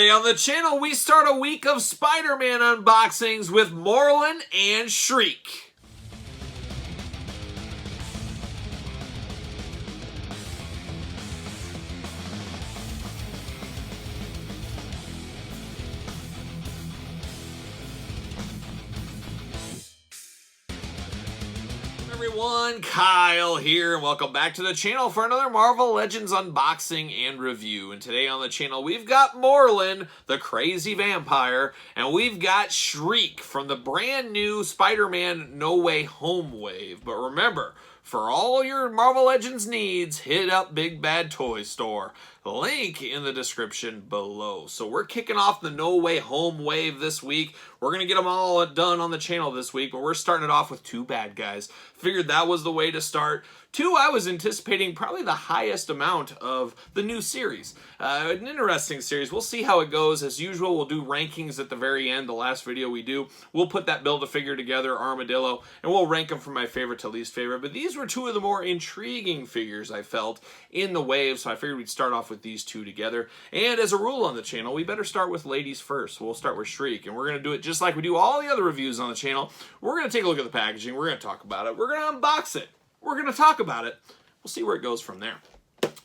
Today on the channel, we start a week of Spider-Man unboxings with Morlun and Shriek. Everyone, Kyle here, and welcome back to the channel for another Marvel Legends unboxing and review. And today on the channel, we've got Morlun, the crazy vampire, and we've got Shriek from the brand new Spider-Man No Way Home wave. But remember, for all your Marvel Legends needs, hit up Big Bad Toy Store. Link in the description below. So we're kicking off the No Way Home wave this week. We're going to get them all done on the channel this week, but we're starting it off with two bad guys. Figured that was the way to start. Two, I was anticipating probably the highest amount of the new series. An interesting series. We'll see how it goes. As usual, we'll do rankings at the very end, the last video we do. We'll put that Build-A-Figure together, Armadillo, and we'll rank them from my favorite to least favorite. But these were two of the more intriguing figures, I felt, in the wave, so I figured we'd start off with these two together. And as a rule on the channel, we better start with ladies first. We'll start with Shriek, and we're going to do it just like we do all the other reviews on the channel. We're going to take a look at the packaging. We're going to talk about it. We're going to unbox it. We're going to talk about it. We'll see where it goes from there.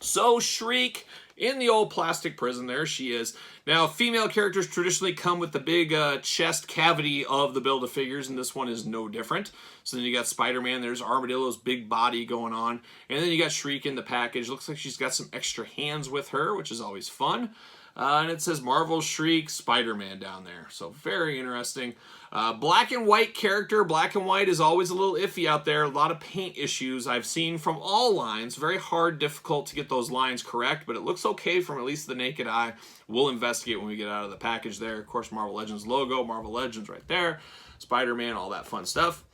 So Shriek in the old plastic prison, there she is. Now, female characters traditionally come with the big chest cavity of the Build-A-Figures, and this one is no different. So then you got Spider-Man, there's Armadillo's big body going on, and then you got Shriek in the package. Looks like she's got some extra hands with her, which is always fun. And it says Marvel Shriek Spider-Man down there. So very interesting. Black and white character. Black and white is always a little iffy out there. A lot of paint issues I've seen from all lines. Very hard, difficult to get those lines correct, but it looks okay from at least the naked eye. We'll investigate when we get out of the package there. Of course, Marvel Legends logo, Marvel Legends right there. Spider-Man, all that fun stuff.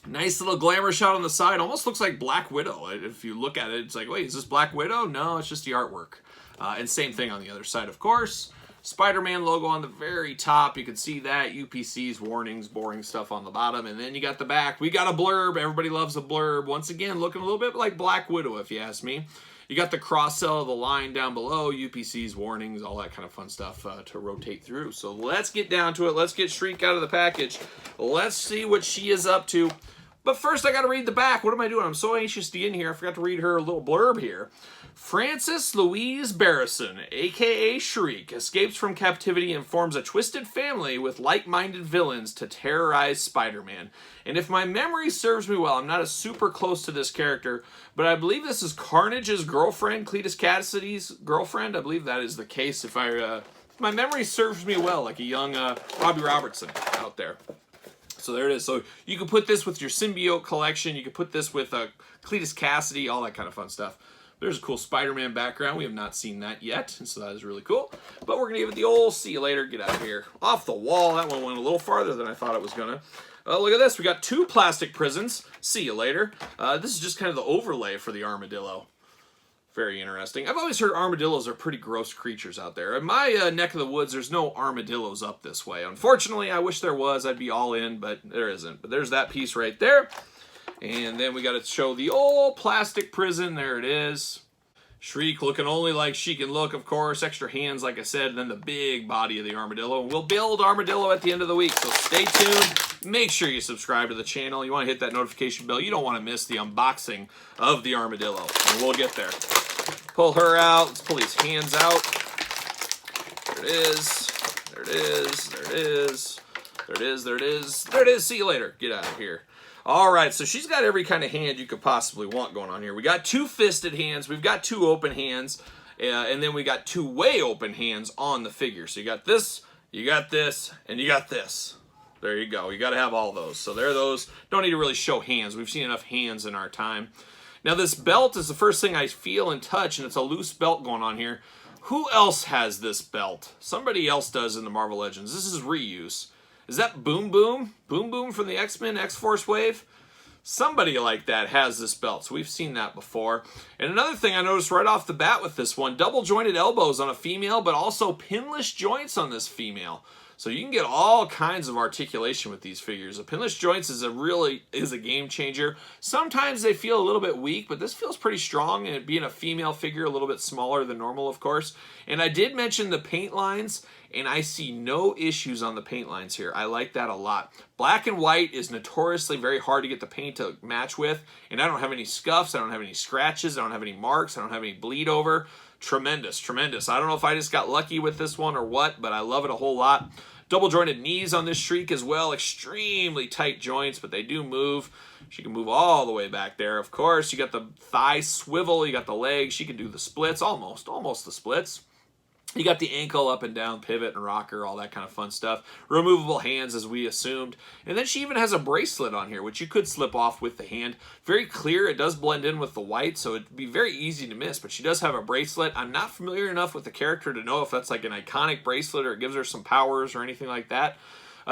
Nice little glamour shot on the side. Almost looks like Black Widow. If you look at it, it's like, wait, is this Black Widow? No, it's just the artwork. And same thing on the other side, of course. Spider-Man logo on the very top. You can see that. UPCs, warnings, boring stuff on the bottom. And then you got the back. We got a blurb. Everybody loves a blurb. Once again, looking a little bit like Black Widow, if you ask me. You got the cross-sell of the line down below. UPCs, warnings, all that kind of fun stuff to rotate through. So let's get down to it. Let's get Shriek out of the package. Let's see what she is up to. But first, I got to read the back. What am I doing? I'm so anxious to get in here. I forgot to read her little blurb here. Frances Louise Barrison, a.k.a. Shriek, escapes from captivity and forms a twisted family with like-minded villains to terrorize Spider-Man. And if my memory serves me well, I'm not as super close to this character, but I believe this is Carnage's girlfriend, Cletus Cassidy's girlfriend. I believe that is the case if my memory serves me well, like a young Robbie Robertson out there. So there it is. So you can put this with your symbiote collection. You can put this with Cletus Cassidy, all that kind of fun stuff. There's a cool Spider-Man background. We have not seen that yet, and so that is really cool. But we're going to give it the old see you later. Get out of here. Off the wall. That one went a little farther than I thought it was going to. Look at this. We got two plastic prisons. See you later. This is just kind of the overlay for the armadillo. Very interesting. I've always heard armadillos are pretty gross creatures out there. In my neck of the woods, there's no armadillos up this way. Unfortunately, I wish there was. I'd be all in, but there isn't. But there's that piece right there. And then we got to show the old plastic prison. There it is. Shriek looking only like she can look, of course. Extra hands, like I said, and then the big body of the armadillo. We'll build Armadillo at the end of the week, so stay tuned. Make sure you subscribe to the channel. You want to hit that notification bell. You don't want to miss the unboxing of the armadillo. And we'll get there. Pull her out. Let's pull these hands out. There it is. There it is. There it is. There it is. There it is. There it is. See you later. Get out of here. All right, so she's got every kind of hand you could possibly want going on here. We got two fisted hands. We've got two open hands. And then we got two way open hands on the figure. So you got this, and you got this. There you go. You got to have all those. So there are those. Don't need to really show hands. We've seen enough hands in our time. Now this belt is the first thing I feel and touch, and it's a loose belt going on here. Who else has this belt? Somebody else does in the Marvel Legends. This is reuse. Is that Boom Boom? Boom Boom from the X-Men X-Force wave? Somebody like that has this belt, so we've seen that before. And another thing I noticed right off the bat with this one, double jointed elbows on a female, but also pinless joints on this female. So you can get all kinds of articulation with these figures. The pinless joints is a game changer. Sometimes they feel a little bit weak, but this feels pretty strong, and it being a female figure, a little bit smaller than normal, of course. And I did mention the paint lines, and I see no issues on the paint lines here. I like that a lot. Black and white is notoriously very hard to get the paint to match with, and I don't have any scuffs, I don't have any scratches, I don't have any marks, I don't have any bleed over. Tremendous, tremendous. I don't know if I just got lucky with this one or what, but I love it a whole lot. Double jointed knees on this Shriek as well. Extremely tight joints, but they do move. She can move all the way back there. Of course, you got the thigh swivel, you got the legs. She can do the splits, almost the splits. You got the ankle up and down, pivot and rocker, all that kind of fun stuff. Removable hands, as we assumed. And then she even has a bracelet on here, which you could slip off with the hand. Very clear. It does blend in with the white, so it'd be very easy to miss. But she does have a bracelet. I'm not familiar enough with the character to know if that's like an iconic bracelet or it gives her some powers or anything like that.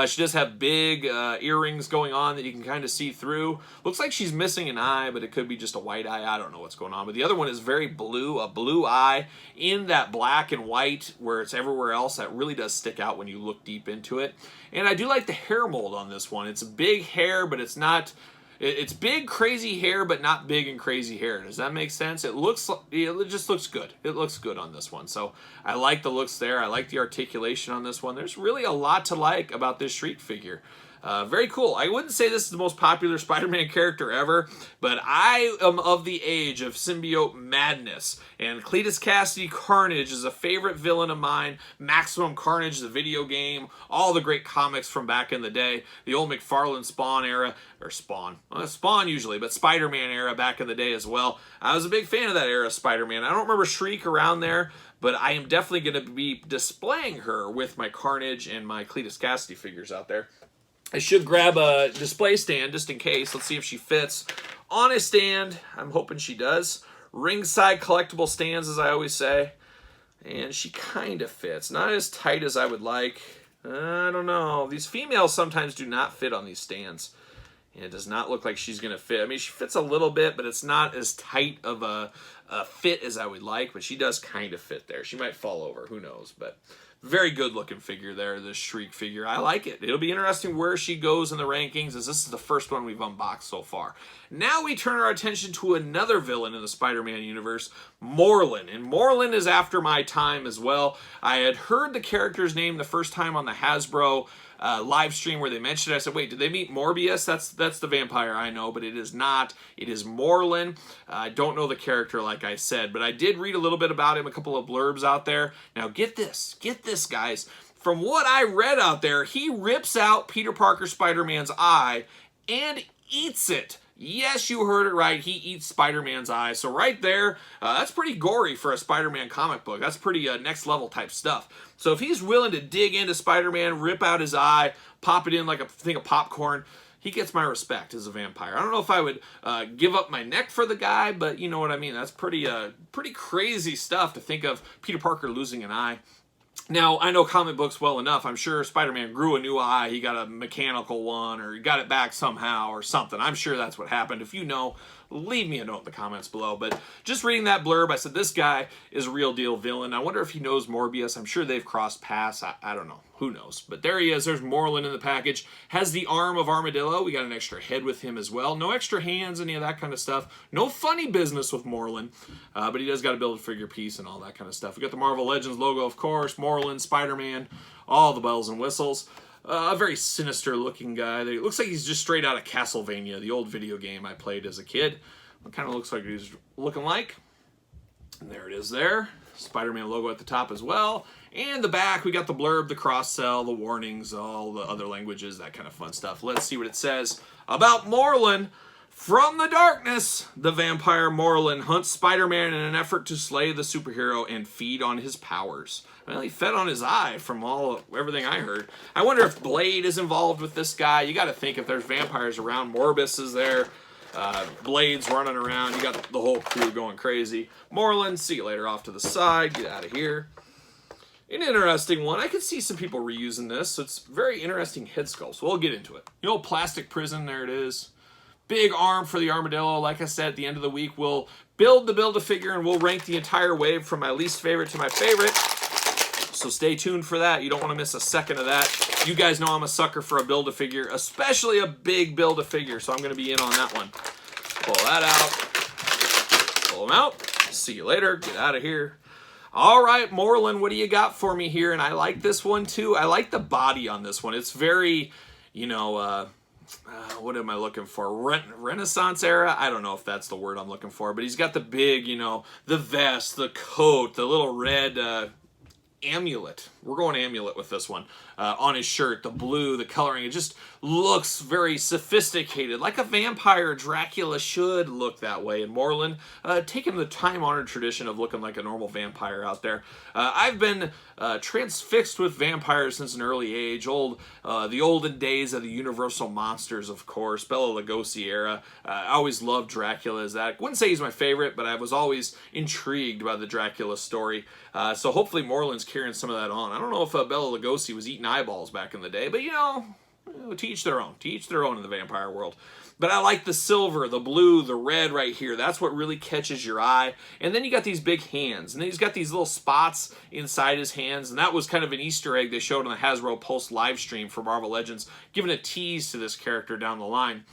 She does have big earrings going on that you can kind of see through. Looks like she's missing an eye, but it could be just a white eye. I don't know what's going on. But the other one is very blue, a blue eye in that black and white where it's everywhere else. That really does stick out when you look deep into it. And I do like the hair mold on this one. It's big hair, but it's not... It's big, crazy hair, but not big and crazy hair. Does that make sense? It just looks good. It looks good on this one. So I like the looks there. I like the articulation on this one. There's really a lot to like about this Shriek figure. Very cool. I wouldn't say this is the most popular Spider-Man character ever, but I am of the age of symbiote madness, and Cletus Cassidy Carnage is a favorite villain of mine. Maximum Carnage, the video game, all the great comics from back in the day, the old McFarlane Spawn era, or Spawn usually, but Spider-Man era back in the day as well. I was a big fan of that era of Spider-Man. I don't remember Shriek around there, but I am definitely going to be displaying her with my Carnage and my Cletus Cassidy figures out there. I should grab a display stand just in case. Let's see if she fits on a stand. I'm hoping she does. Ringside collectible stands, as I always say. And she kind of fits. Not as tight as I would like. I don't know. These females sometimes do not fit on these stands. And it does not look like she's going to fit. I mean, she fits a little bit, but it's not as tight of a fit as I would like. But she does kind of fit there. She might fall over. Who knows? But... very good looking figure there, this Shriek figure. I like it. It'll be interesting where she goes in the rankings, as this is the first one we've unboxed so far. Now we turn our attention to another villain in the Spider-Man universe, Morlun. And Morlun is after my time as well. I had heard the character's name the first time on the Hasbro live stream where they mentioned it. I said, wait, did they meet Morbius? That's the vampire I know, but it is not. It is Morlun. I don't know the character, like I said, but I did read a little bit about him, a couple of blurbs out there. Now get this, guys. From what I read out there, he rips out Peter Parker Spider-Man's eye and eats it. Yes, you heard it right. He eats Spider-Man's eye. So right there, that's pretty gory for a Spider-Man comic book. That's pretty next level type stuff. So if he's willing to dig into Spider-Man, rip out his eye, pop it in like a thing of popcorn, he gets my respect as a vampire. I don't know if I would give up my neck for the guy, but you know what I mean. That's pretty crazy stuff to think of Peter Parker losing an eye. Now, I know comic books well enough. I'm sure Spider-Man grew a new eye. He got a mechanical one, or he got it back somehow, or something. I'm sure that's what happened. If you know, leave me a note in the comments below. But just reading that blurb, I said, this guy is a real deal villain. I wonder if he knows Morbius. I'm sure they've crossed paths. I don't know. Who knows? But there he is. There's Morlun in the package. Has the arm of Armadillo. We got an extra head with him as well. No extra hands, any of that kind of stuff. No funny business with Morlun. But he does got to build a figure piece and all that kind of stuff. We got the Marvel Legends logo, of course. Morlun, Spider-Man, all the bells and whistles. A very sinister looking guy. It looks like he's just straight out of Castlevania, the old video game I played as a kid. It kind of looks like he's looking like. And there it is there. Spider-Man logo at the top as well. And the back, we got the blurb, the cross-sell, the warnings, all the other languages, that kind of fun stuff. Let's see what it says about Morlun. From the darkness, the vampire Morlun hunts Spider-Man in an effort to slay the superhero and feed on his powers. Well, he fed on his eye from everything I heard. I wonder if Blade is involved with this guy. You got to think if there's vampires around, Morbus is there. Blade's running around. You got the whole crew going crazy. Morlun, see you later off to the side. Get out of here. An interesting one. I could see some people reusing this. So it's very interesting head sculpt. So we'll get into it. The old plastic prison, there it is. Big arm for the Armadillo. Like I said, at the end of the week, we'll build a figure and we'll rank the entire wave from my least favorite to my favorite. So stay tuned for that. You don't want to miss a second of that. You guys know I'm a sucker for a Build-A-Figure, especially a big Build-A-Figure, so I'm going to be in on that one. Pull that out. Pull them out. See you later. Get out of here. All right, Morlun, what do you got for me here? And I like this one, too. I like the body on this one. It's very, you know, what am I looking for? Renaissance era? I don't know if that's the word I'm looking for. But he's got the big, you know, the vest, the coat, the little red amulet. We're going amulet with this one. On his shirt, the blue, the coloring, it just looks very sophisticated, like a vampire Dracula should look that way. And Morlun, taking the time-honored tradition of looking like a normal vampire out there. I've been transfixed with vampires since an early age. The olden days of the Universal Monsters, of course, Bela Lugosi era. I always loved Dracula as that. I wouldn't say he's my favorite, but I was always intrigued by the Dracula story. So hopefully Morlun's carrying some of that on. I don't know if Bela Lugosi was eating eyeballs back in the day, but you know, to each their own. To each their own in the vampire world. But I like the silver, the blue, the red right here. That's what really catches your eye. And then you got these big hands. And then he's got these little spots inside his hands. And that was kind of an Easter egg they showed on the Hasbro Pulse live stream for Marvel Legends, giving a tease to this character down the line.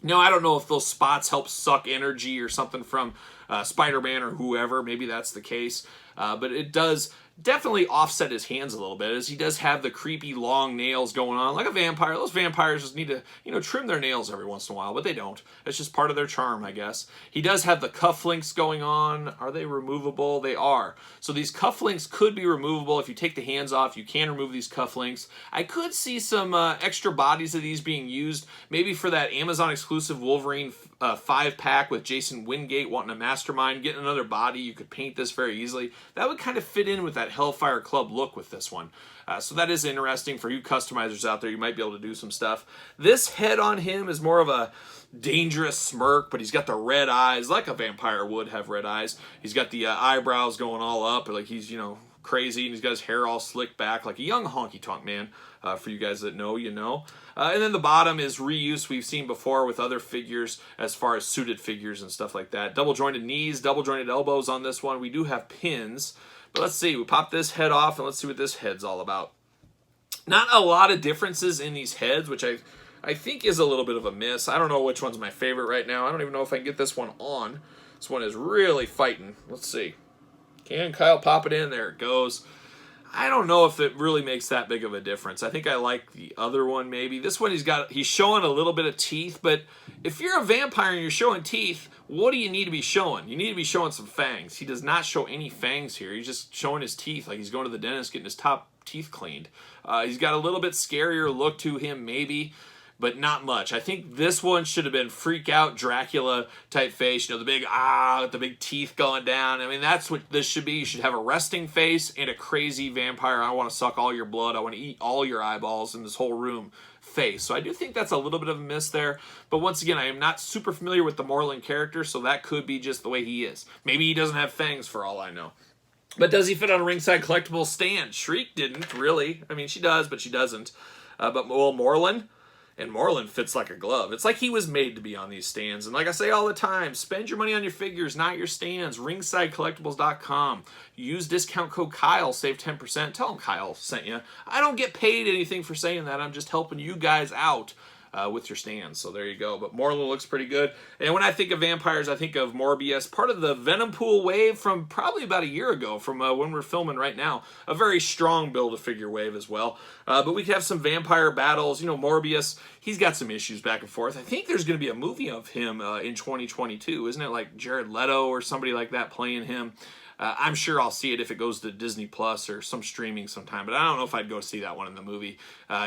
Now, I don't know if those spots help suck energy or something from Spiderman or whoever. Maybe that's the case. But it does definitely offset his hands a little bit, as he does have the creepy long nails going on like a vampire. Those vampires just need to, you know, trim their nails every once in a while, but they don't. It's just part of their charm, I guess. He does have the cufflinks going on. Are they removable? They are. So these cufflinks could be removable. If you take the hands off, you can remove these cufflinks. I could see some extra bodies of these being used, maybe for that Amazon exclusive Wolverine 5-pack with Jason Wingate wanting a mastermind, getting another body. You could paint this very easily. That would kind of fit in with that Hellfire Club look with this one. So that is interesting for you customizers out there. You might be able to do some stuff. This head on him is more of a dangerous smirk, but he's got the red eyes, like a vampire would have red eyes. He's got the eyebrows going all up, like he's, you know, crazy, and he's got his hair all slicked back like a young honky-tonk man. For you guys that know, you know. And then the bottom is reuse we've seen before with other figures as far as suited figures and stuff like that. Double-jointed knees, double-jointed elbows on this one. We do have pins. But let's see. We pop this head off, and let's see what this head's all about. Not a lot of differences in these heads, which I think is a little bit of a miss. I don't know which one's my favorite right now. I don't even know if I can get this one on. This one is really fighting. Let's see. Can Kyle pop it in? There it goes. I don't know if it really makes that big of a difference. I think I like the other one maybe. This one he's showing a little bit of teeth, but if you're a vampire and you're showing teeth, what do you need to be showing? You need to be showing some fangs. He does not show any fangs here. He's just showing his teeth like he's going to the dentist getting his top teeth cleaned. He's got a little bit scarier look to him maybe, but not much. I think this one should have been freak out Dracula type face, you know, the big teeth going down. I mean, that's what this should be. You should have a resting face and a crazy vampire, I want to suck all your blood, I want to eat all your eyeballs in this whole room face. So I do think that's a little bit of a miss there. But once again, I am not super familiar with the Morlun character, so that could be just the way he is. Maybe he doesn't have fangs for all I know. But does he fit on a ringside collectible stand? Shriek didn't, really. I mean, she does, but she doesn't. But, well, Morlun? And Morlun fits like a glove. It's like he was made to be on these stands. And like I say all the time, spend your money on your figures, not your stands. RingsideCollectibles.com. Use discount code Kyle, save 10%. Tell him Kyle sent you. I don't get paid anything for saying that. I'm just helping you guys out with your stands. So there you go. But Morlun looks pretty good. And when I think of vampires, I think of Morbius, part of the Venom Pool wave from probably about a year ago, from when we're filming right now. A very strong Build-A-Figure wave as well. But we could have some vampire battles. You know, Morbius, he's got some issues back and forth. I think there's going to be a movie of him in 2022. Isn't it like Jared Leto or somebody like that playing him? I'm sure I'll see it if it goes to Disney Plus or some streaming sometime, but I don't know if I'd go see that one in the movie.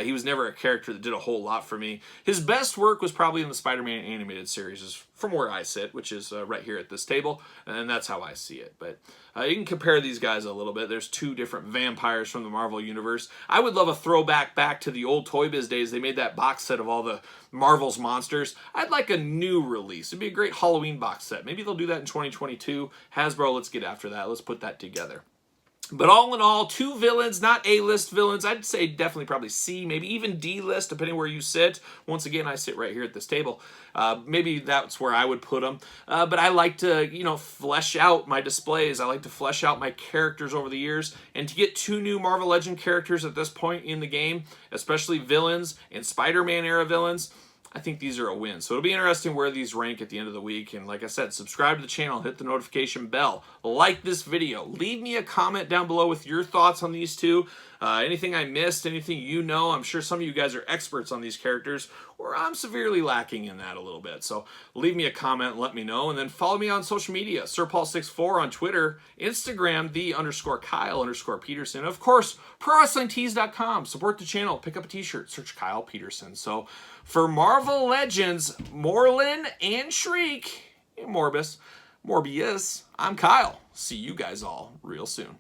He was never a character that did a whole lot for me. His best work was probably in the Spider-Man animated series, from where I sit, which is right here at this table, and that's how I see it. But you can compare these guys a little bit. There's two different vampires from the Marvel Universe. I would love a throwback back to the old Toy Biz days. They made that box set of all the Marvel's monsters. I'd like a new release. It'd be a great Halloween box set. Maybe they'll do that in 2022. Hasbro, let's get after that. Let's put that together. But all in all, 2 villains, not A-list villains. I'd say definitely probably C, maybe even D-list, depending where you sit. Once again, I sit right here at this table. Maybe that's where I would put them. But I like to, flesh out my displays. I like to flesh out my characters over the years. And to get 2 new Marvel Legend characters at this point in the game, especially villains and Spider-Man era villains, I think these are a win. So it'll be interesting where these rank at the end of the week. And like I said, subscribe to the channel, hit the notification bell, like this video, leave me a comment down below with your thoughts on these 2. Anything I missed, anything you know. I'm sure some of you guys are experts on these characters, or I'm severely lacking in that a little bit. So leave me a comment and let me know. And then follow me on social media, SirPaul64 on Twitter, Instagram, _Kyle_Peterson. Of course, ProWrestlingTees.com. Support the channel, pick up a t-shirt, search Kyle Peterson. So for Marvel Legends, Morlun and Shriek, and Morbius, I'm Kyle. See you guys all real soon.